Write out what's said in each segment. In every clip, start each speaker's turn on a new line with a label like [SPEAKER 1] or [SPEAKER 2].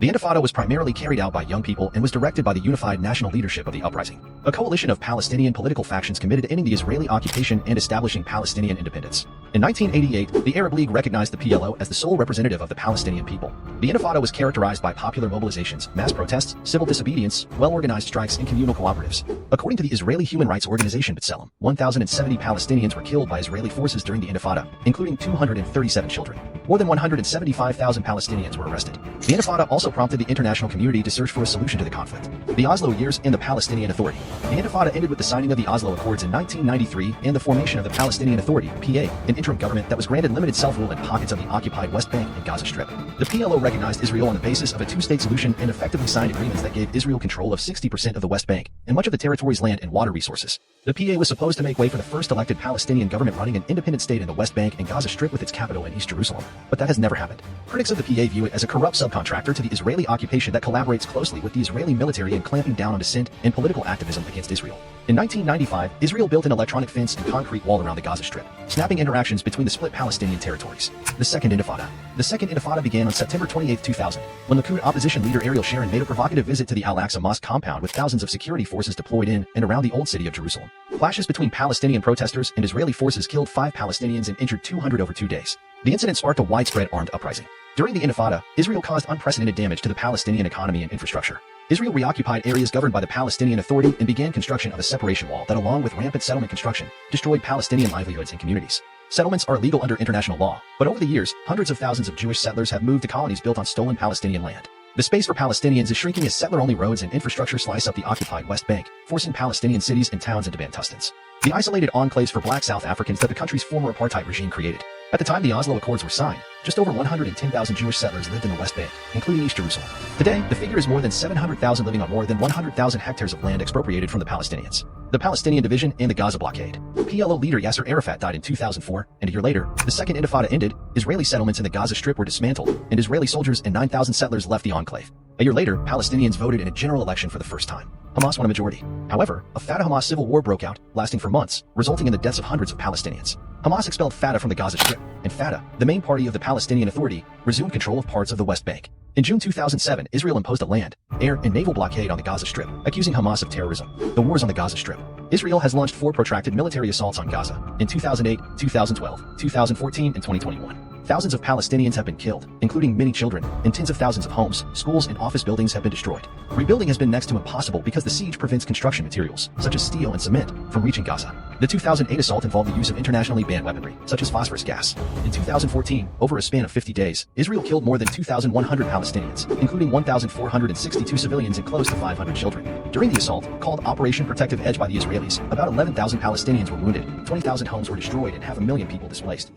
[SPEAKER 1] The Intifada was primarily carried out by young people and was directed by the unified national leadership of the uprising, a coalition of Palestinian political factions committed to ending the Israeli occupation and establishing Palestinian independence. In 1988, the Arab League recognized the PLO as the sole representative of the Palestinian people. The Intifada was characterized by popular mobilizations, mass protests, civil disobedience, well-organized strikes, and communal cooperatives. According to the Israeli human rights organization B'Tselem, 1,070 Palestinians were killed by Israeli forces during the Intifada, including 237 children. More than 175,000 Palestinians were arrested. The Intifada also prompted the international community to search for a solution to the conflict. The Oslo years and the Palestinian Authority. The Intifada ended with the signing of the Oslo Accords in 1993 and the formation of the Palestinian Authority, PA, an interim government that was granted limited self-rule in pockets of the occupied West Bank and Gaza Strip. The PLO recognized Israel on the basis of a two-state solution and effectively signed agreements that gave Israel control of 60% of the West Bank and much of the territory's land and water resources. The PA was supposed to make way for the first elected Palestinian government running an independent state in the West Bank and Gaza Strip with its capital in East Jerusalem, but that has never happened. Critics of the PA view it as a corrupt subcontractor to the Israeli occupation that collaborates closely with the Israeli military in clamping down on dissent and political activism against Israel. In 1995, Israel built an electronic fence and concrete wall around the Gaza Strip, snapping interactions between the split Palestinian territories. The Second Intifada. The Second Intifada began on September 28, 2000, when Likud opposition leader Ariel Sharon made a provocative visit to the Al-Aqsa Mosque compound with thousands of security forces deployed in and around the old city of Jerusalem. Clashes between Palestinian protesters and Israeli forces killed 5 Palestinians and injured 200 over 2 days. The incident sparked a widespread armed uprising. During the Intifada, Israel caused unprecedented damage to the Palestinian economy and infrastructure. Israel reoccupied areas governed by the Palestinian Authority and began construction of a separation wall that, along with rampant settlement construction, destroyed Palestinian livelihoods and communities. Settlements are legal under international law, but over the years, hundreds of thousands of Jewish settlers have moved to colonies built on stolen Palestinian land. The space for Palestinians is shrinking as settler-only roads and infrastructure slice up the occupied West Bank, forcing Palestinian cities and towns into Bantustans, the isolated enclaves for black South Africans that the country's former apartheid regime created. At the time the Oslo Accords were signed, just over 110,000 Jewish settlers lived in the West Bank, including East Jerusalem. Today, the figure is more than 700,000 living on more than 100,000 hectares of land expropriated from the Palestinians. The Palestinian Division and the Gaza blockade. PLO leader Yasser Arafat died in 2004, and a year later, the Second Intifada ended, Israeli settlements in the Gaza Strip were dismantled, and Israeli soldiers and 9,000 settlers left the enclave. A year later, Palestinians voted in a general election for the first time. Hamas won a majority. However, a Fatah-Hamas civil war broke out, lasting for months, resulting in the deaths of hundreds of Palestinians. Hamas expelled Fatah from the Gaza Strip, and Fatah, the main party of the Palestinian Authority, resumed control of parts of the West Bank. In June 2007, Israel imposed a land, air, and naval blockade on the Gaza Strip, accusing Hamas of terrorism. The wars on the Gaza Strip. Israel has launched 4 protracted military assaults on Gaza in 2008, 2012, 2014, and 2021. Thousands of Palestinians have been killed, including many children, and tens of thousands of homes, schools, and office buildings have been destroyed. Rebuilding has been next to impossible because the siege prevents construction materials, such as steel and cement, from reaching Gaza. The 2008 assault involved the use of internationally banned weaponry, such as phosphorus gas. In 2014, over a span of 50 days, Israel killed more than 2,100 Palestinians, including 1,462 civilians and close to 500 children. During the assault, called Operation Protective Edge by the Israelis, about 11,000 Palestinians were wounded, 20,000 homes were destroyed, and 500,000 people displaced.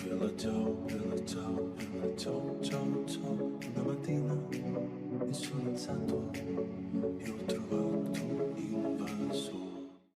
[SPEAKER 2] Villa Joe,